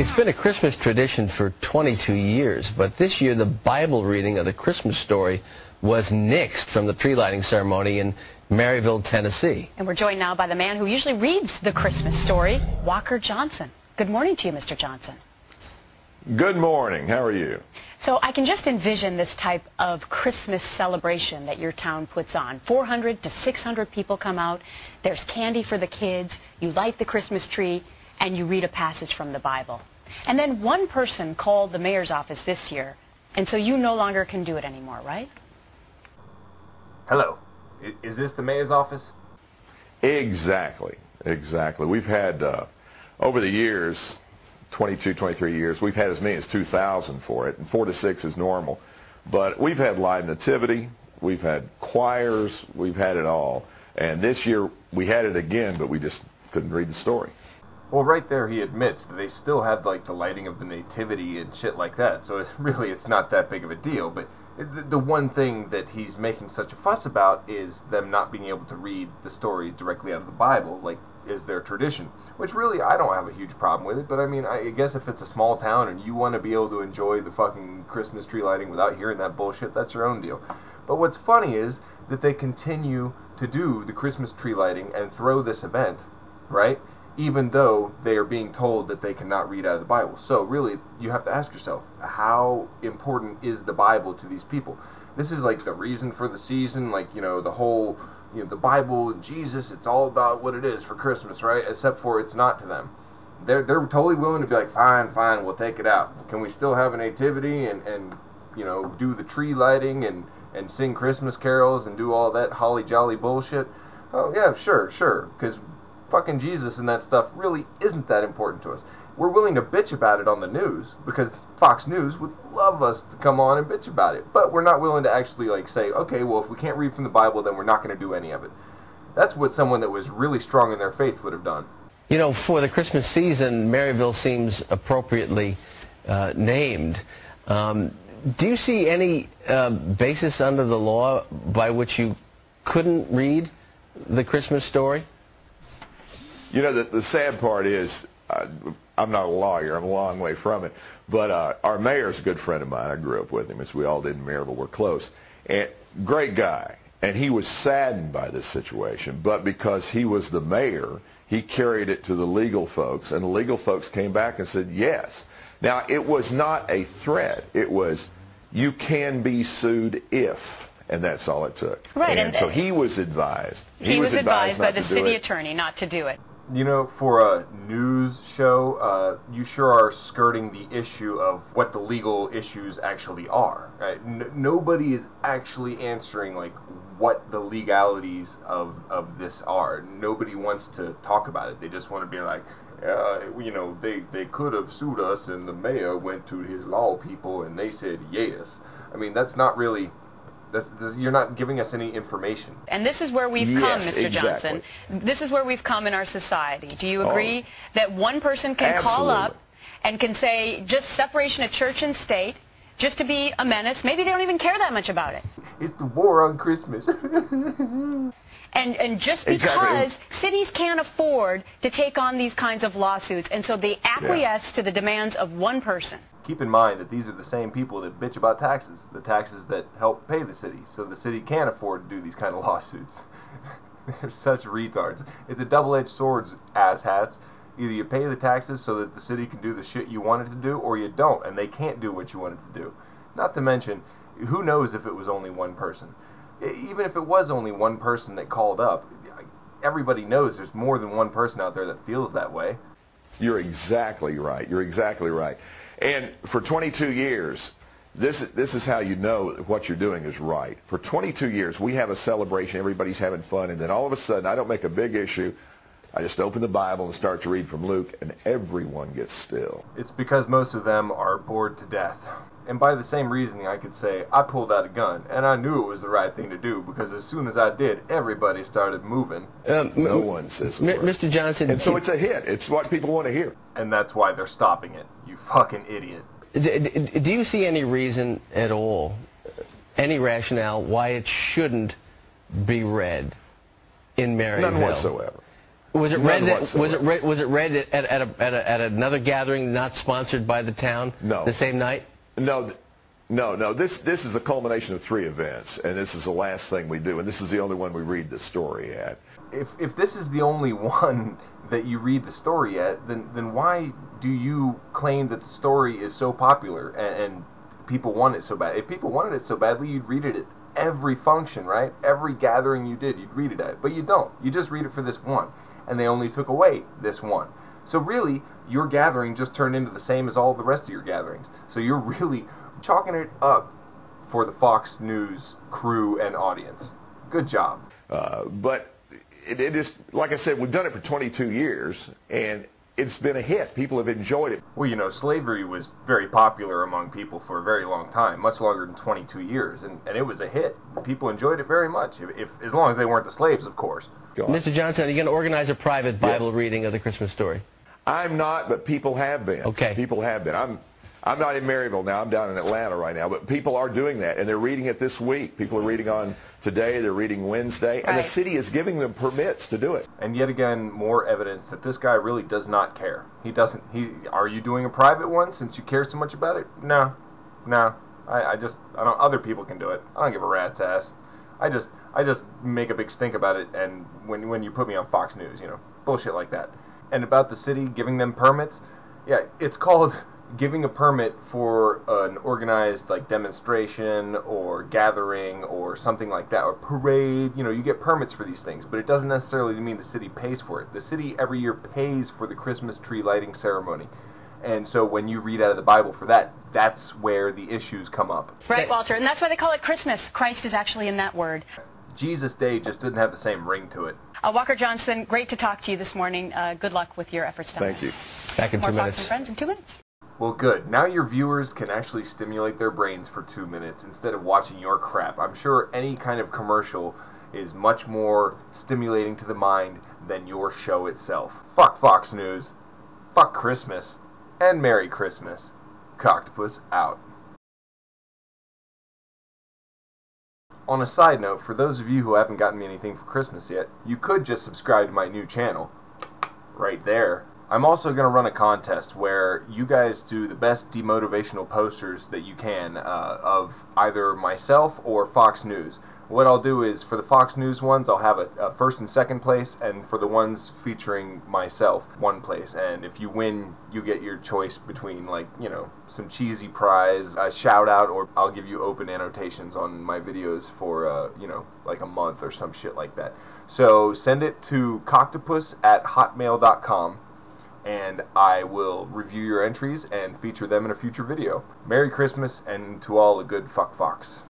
It's been a Christmas tradition for 22 years, but this year the Bible reading of the Christmas story was nixed from the tree lighting ceremony in Maryville, Tennessee. And we're joined now by the man who usually reads the Christmas story, Walker Johnson. Good morning to you, Mr. Johnson. Good morning. How are you? So I can just envision this type of Christmas celebration that your town puts on. 400 to 600 people come out. There's candy for the kids. You light the Christmas tree, and you read a passage from the Bible. And then one person called the mayor's office this year, and so you no longer can do it anymore, right? Hello. Is this the mayor's office? Exactly. We've had, over the years, 22, 23 years, we've had as many as 2,000 for it, and 4 to 6 is normal. But we've had live nativity, we've had choirs, we've had it all. And this year we had it again, but we just couldn't read the story. Well, right there he admits that they still had like the lighting of the nativity and shit like that, so it's not that big of a deal. But the one thing that he's making such a fuss about is them not being able to read the story directly out of the Bible, like is their tradition. Which really, I don't have a huge problem with it, but I mean, I guess if it's a small town and you want to be able to enjoy the fucking Christmas tree lighting without hearing that bullshit, that's your own deal. But what's funny is that they continue to do the Christmas tree lighting and throw this event, right? Even though they are being told that they cannot read out of the Bible. So really, you have to ask yourself, how important is the Bible to these people? This is like the reason for the season, like, you know, the whole, you know, the Bible and Jesus, it's all about what it is for Christmas, right? Except for it's not to them. They're totally willing to be like, fine, we'll take it out. Can we still have a nativity and you know, do the tree lighting and sing Christmas carols and do all that holly jolly bullshit? Oh yeah, sure, because fucking Jesus and that stuff really isn't that important to us. We're willing to bitch about it on the news because Fox News would love us to come on and bitch about it, but we're not willing to actually like say, okay, well, if we can't read from the Bible, then we're not going to do any of it. That's what someone that was really strong in their faith would have done. You know, for the Christmas season, Maryville seems appropriately named. Do you see any basis under the law by which you couldn't read the Christmas story? You know, the sad part is, I'm not a lawyer, I'm a long way from it, but our mayor's a good friend of mine. I grew up with him, as we all did in Maryville. We're close. And great guy. And he was saddened by this situation, but because he was the mayor, he carried it to the legal folks, and the legal folks came back and said yes. Now, it was not a threat. It was, you can be sued if. And that's all it took. Right. And so he was advised. He was advised by the city attorney not to do it. You know, for a news show, you sure are skirting the issue of what the legal issues actually are. Right? Nobody is actually answering like what the legalities of this are. Nobody wants to talk about it. They just want to be like, you know, they could have sued us, and the mayor went to his law people, and they said yes. I mean, that's not really. You're not giving us any information. And this is where we've come, Mr. Exactly. Johnson. This is where we've come in our society. Do you agree that one person can call up and can say just separation of church and state, just to be a menace? Maybe they don't even care that much about it. It's the war on Christmas. And just because cities can't afford to take on these kinds of lawsuits, and so they acquiesce to the demands of one person. Keep in mind that these are the same people that bitch about taxes, the taxes that help pay the city, so the city can't afford to do these kind of lawsuits. They're such retards. It's a double-edged sword, asshats. Either you pay the taxes so that the city can do the shit you want it to do, or you don't, and they can't do what you want it to do. Not to mention, who knows if it was only one person. Even if it was only one person that called up, everybody knows there's more than one person out there that feels that way. You're exactly right. You're exactly right. And for 22 years, this is how you know what you're doing is right. For 22 years, we have a celebration, everybody's having fun, and then all of a sudden, I don't make a big issue. I just open the Bible and start to read from Luke, and everyone gets still. It's because most of them are bored to death. And by the same reasoning, I could say, I pulled out a gun, and I knew it was the right thing to do, because as soon as I did, everybody started moving. No one says a word. Mr. Johnson... And so it's a hit. It's what people want to hear. And that's why they're stopping it, you fucking idiot. Do you see any reason at all, any rationale, why it shouldn't be read in Maryville? None whatsoever. Was it None read? whatsoever. Was it read at another gathering not sponsored by the town? No. The same night? No, no. This is a culmination of 3 events, and this is the last thing we do, and this is the only one we read the story at. If this is the only one that you read the story at, then why do you claim that the story is so popular and people want it so bad? If people wanted it so badly, you'd read it at every function, right? Every gathering you did, you'd read it at. But you don't. You just read it for this one. And they only took away this one. So really, your gathering just turned into the same as all the rest of your gatherings. So you're really chalking it up for the Fox News crew and audience. Good job. But it is, like I said, we've done it for 22 years, and it's been a hit. People have enjoyed it. Well, you know, slavery was very popular among people for a very long time, much longer than 22 years, and it was a hit. People enjoyed it very much, if as long as they weren't the slaves, of course. Mr. Johnson, are you going to organize a private Bible Yes. reading of the Christmas story? I'm not, but people have been. Okay. People have been. I'm not in Maryville now. I'm down in Atlanta right now, but people are doing that, and they're reading it this week. People are reading on today. They're reading Wednesday, and the Right. city is giving them permits to do it. And yet again, more evidence that this guy really does not care. He doesn't. Are you doing a private one since you care so much about it? No. I don't. Other people can do it. I don't give a rat's ass. I just make a big stink about it, and when you put me on Fox News, you know, bullshit like that. And about the city giving them permits, yeah, it's called giving a permit for an organized like demonstration or gathering or something like that, or parade. You know, you get permits for these things, but it doesn't necessarily mean the city pays for it. The city every year pays for the Christmas tree lighting ceremony. And so when you read out of the Bible for that, that's where the issues come up. Right, Walter, and that's why they call it Christmas. Christ is actually in that word. Jesus Day just didn't have the same ring to it. Walker Johnson, great to talk to you this morning. Good luck with your efforts down Thank there. you. Back in More 2 Fox minutes. and Friends in 2 minutes. Well, good. Now your viewers can actually stimulate their brains for 2 minutes instead of watching your crap. I'm sure any kind of commercial is much more stimulating to the mind than your show itself. Fuck Fox News. Fuck Christmas. And Merry Christmas. Cocktopus out. On a side note, for those of you who haven't gotten me anything for Christmas yet, you could just subscribe to my new channel. Right there. I'm also going to run a contest where you guys do the best demotivational posters that you can of either myself or Fox News. What I'll do is, for the Fox News ones, I'll have a first and second place, and for the ones featuring myself, 1 place. And if you win, you get your choice between, like, you know, some cheesy prize, a shout out, or I'll give you open annotations on my videos for, you know, like a month or some shit like that. So send it to cocktopus@hotmail.com. and I will review your entries and feature them in a future video. Merry Christmas, and to all a good fuck Fox.